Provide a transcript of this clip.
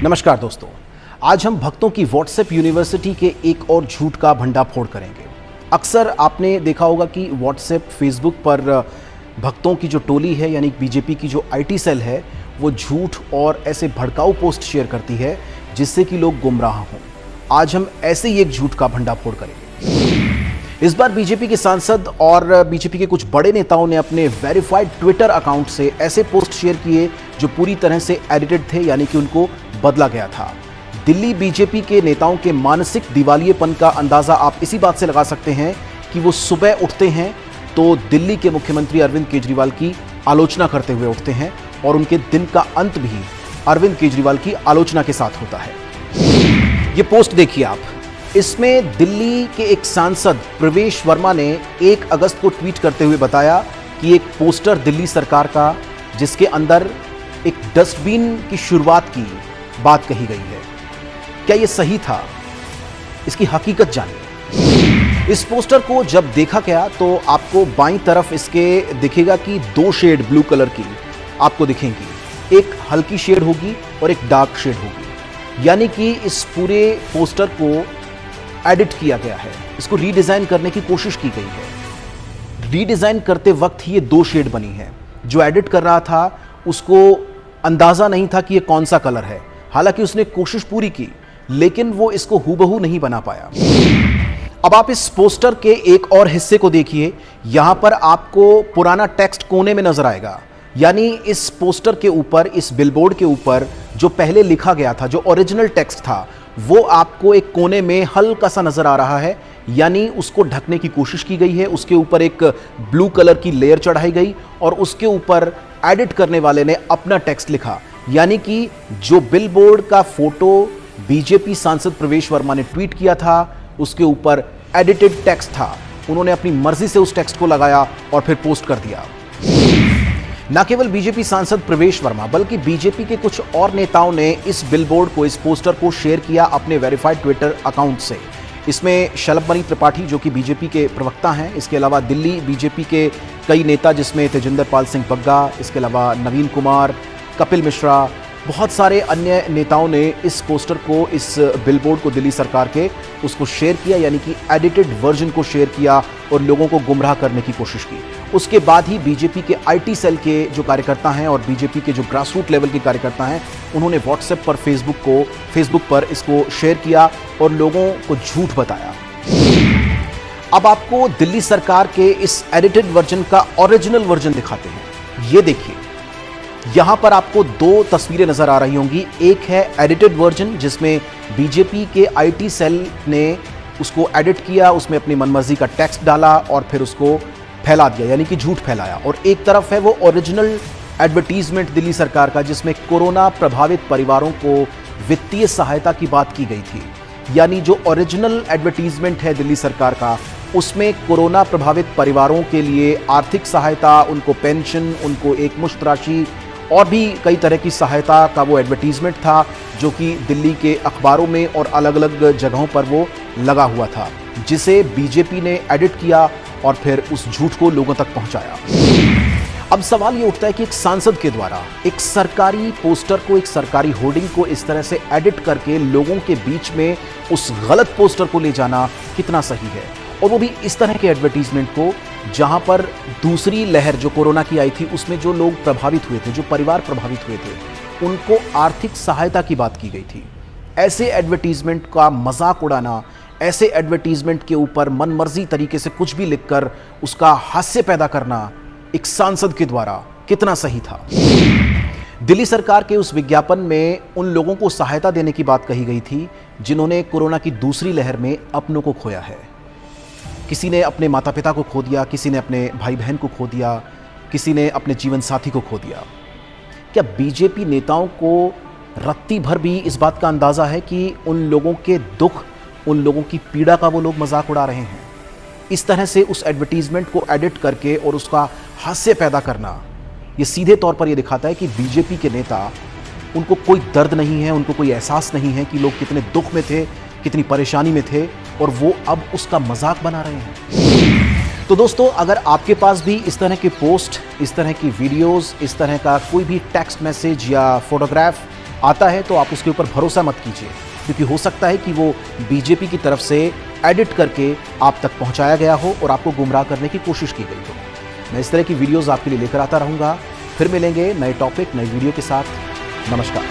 नमस्कार दोस्तों, आज हम भक्तों की व्हाट्सएप यूनिवर्सिटी के एक और झूठ का भंडाफोड़ करेंगे। अक्सर आपने देखा होगा कि व्हाट्सएप, फेसबुक पर भक्तों की जो टोली है यानी बीजेपी की जो आईटी सेल है वो झूठ और ऐसे भड़काऊ पोस्ट शेयर करती है जिससे कि लोग गुमराह हों। आज हम ऐसे ही एक झूठ का भंडाफोड़ करेंगे। इस बार बीजेपी के सांसद और बीजेपी के कुछ बड़े नेताओं ने अपने वेरीफाइड ट्विटर अकाउंट से ऐसे पोस्ट शेयर किए जो पूरी तरह से एडिटेड थे, यानी कि उनको बदला गया था। दिल्ली बीजेपी के नेताओं के मानसिक दिवालियेपन का अंदाजा आप इसी बात से लगा सकते हैं कि वो सुबह उठते हैं तो दिल्ली के मुख्यमंत्री अरविंद केजरीवाल की आलोचना करते हुए उठते हैं और उनके दिन का अंत भी अरविंद केजरीवाल की आलोचना के साथ होता है। ये पोस्ट देखिए आप। इसमें दिल्ली के एक सांसद प्रवेश वर्मा ने 1 अगस्त को ट्वीट करते हुए बताया कि एक पोस्टर दिल्ली सरकार का जिसके अंदर एक डस्टबिन की शुरुआत की बात कही गई है, क्या यह सही था? इसकी हकीकत जानिए। इस पोस्टर को जब देखा गया तो आपको बाईं तरफ इसके दिखेगा कि 2 शेड ब्लू कलर की आपको दिखेंगी, एक हल्की शेड होगी और एक डार्क शेड होगी। यानी कि इस पूरे पोस्टर को एडिट किया गया है, इसको रीडिजाइन करने की कोशिश की गई है। रीडिजाइन करते वक्त ही ये 2 शेड बनी है। जो एडिट कर रहा था उसको अंदाजा नहीं था कि ये कौन सा कलर है। हालांकि उसने कोशिश पूरी की लेकिन वो इसको हूबहू नहीं बना पाया। अब आप इस पोस्टर के एक और हिस्से को देखिए। यहां पर आपको पुराना टेक्स्ट कोने में नजर आएगा, यानी इस पोस्टर के ऊपर, इस बिलबोर्ड के ऊपर जो पहले लिखा गया था, जो ओरिजिनल टेक्स्ट था, वो आपको एक कोने में हल्का सा नजर आ रहा है। यानी उसको ढकने की कोशिश की गई है। उसके ऊपर एक ब्लू कलर की लेयर चढ़ाई गई और उसके ऊपर एडिट करने वाले ने अपना टेक्स्ट लिखा। यानी कि जो बिलबोर्ड का फोटो बीजेपी सांसद प्रवेश वर्मा ने ट्वीट किया था उसके ऊपर एडिटेड टेक्स्ट था। उन्होंने अपनी मर्जी से उस टेक्स्ट को लगाया और फिर पोस्ट कर दिया। न केवल बीजेपी सांसद प्रवेश वर्मा बल्कि बीजेपी के कुछ और नेताओं ने इस बिलबोर्ड को, इस पोस्टर को शेयर किया अपने वेरीफाइड ट्विटर अकाउंट से। इसमें शलभमणि त्रिपाठी जो कि बीजेपी के प्रवक्ता हैं, इसके अलावा दिल्ली बीजेपी के कई नेता जिसमें तेजिंदर पाल सिंह बग्गा, इसके अलावा नवीन कुमार, कपिल मिश्रा, बहुत सारे अन्य नेताओं ने इस पोस्टर को, इस बिलबोर्ड को दिल्ली सरकार के उसको शेयर किया, यानी कि एडिटेड वर्जन को शेयर किया और लोगों को गुमराह करने की कोशिश की। उसके बाद ही बीजेपी के आईटी सेल के जो कार्यकर्ता हैं और बीजेपी के जो ग्रासरूट लेवल के कार्यकर्ता हैं, उन्होंने व्हाट्सएप पर, फेसबुक पर इसको शेयर किया और लोगों को झूठ बताया। अब आपको दिल्ली सरकार के इस एडिटेड वर्जन का ओरिजिनल वर्जन दिखाते हैं। ये देखिए, यहां पर आपको 2 तस्वीरें नजर आ रही होंगी। एक है एडिटेड वर्जन जिसमें बीजेपी के आईटी सेल ने उसको एडिट किया, उसमें अपनी मनमर्जी का टेक्स्ट डाला और फिर उसको फैला दिया, यानी कि झूठ फैलाया। और एक तरफ है वो ओरिजिनल एडवर्टीजमेंट दिल्ली सरकार का जिसमें कोरोना प्रभावित परिवारों को वित्तीय सहायता की बात की गई थी। यानी जो ओरिजिनल एडवर्टीजमेंट है दिल्ली सरकार का, उसमें कोरोना प्रभावित परिवारों के लिए आर्थिक सहायता, उनको पेंशन, उनको एकमुश्त राशि और भी कई तरह की सहायता का वो एडवर्टीजमेंट था जो कि दिल्ली के अखबारों में और अलग अलग जगहों पर वो लगा हुआ था, जिसे बीजेपी ने एडिट किया और फिर उस झूठ को लोगों तक पहुंचाया। अब सवाल ये उठता है कि एक सांसद के द्वारा एक सरकारी पोस्टर को, एक सरकारी होर्डिंग को इस तरह से एडिट करके लोगों के बीच में उस गलत पोस्टर को ले जाना कितना सही है, और वो भी इस तरह के एडवर्टीजमेंट को जहां पर दूसरी लहर जो कोरोना की आई थी उसमें जो लोग प्रभावित हुए थे, जो परिवार प्रभावित हुए थे, उनको आर्थिक सहायता की बात की गई थी। ऐसे एडवर्टीजमेंट का मजाक उड़ाना, ऐसे एडवर्टीजमेंट के ऊपर मनमर्जी तरीके से कुछ भी लिखकर उसका हास्य पैदा करना एक सांसद के द्वारा कितना सही था? दिल्ली सरकार के उस विज्ञापन में उन लोगों को सहायता देने की बात कही गई थी जिन्होंने कोरोना की दूसरी लहर में अपनों को खोया है। किसी ने अपने माता पिता को खो दिया, किसी ने अपने भाई बहन को खो दिया, किसी ने अपने जीवन साथी को खो दिया। क्या बीजेपी नेताओं को रत्ती भर भी इस बात का अंदाजा है कि उन लोगों के दुख, उन लोगों की पीड़ा का वो लोग मजाक उड़ा रहे हैं? इस तरह से उस एडवर्टीजमेंट को एडिट करके और उसका हास्य पैदा करना, ये सीधे तौर पर ये दिखाता है कि बीजेपी के नेता, उनको कोई दर्द नहीं है, उनको कोई एहसास नहीं है कि लोग कितने दुख में थे, कितनी परेशानी में थे, और वो अब उसका मजाक बना रहे हैं। तो दोस्तों, अगर आपके पास भी इस तरह के पोस्ट, इस तरह की वीडियोस, इस तरह का कोई भी टेक्स्ट मैसेज या फोटोग्राफ आता है तो आप उसके ऊपर भरोसा मत कीजिए, क्योंकि हो सकता है कि वो बीजेपी की तरफ से एडिट करके आप तक पहुंचाया गया हो और आपको गुमराह करने की कोशिश की गई हो। मैं इस तरह की वीडियोस आपके लिए लेकर आता रहूंगा। फिर मिलेंगे नए टॉपिक, नई वीडियो के साथ। नमस्कार।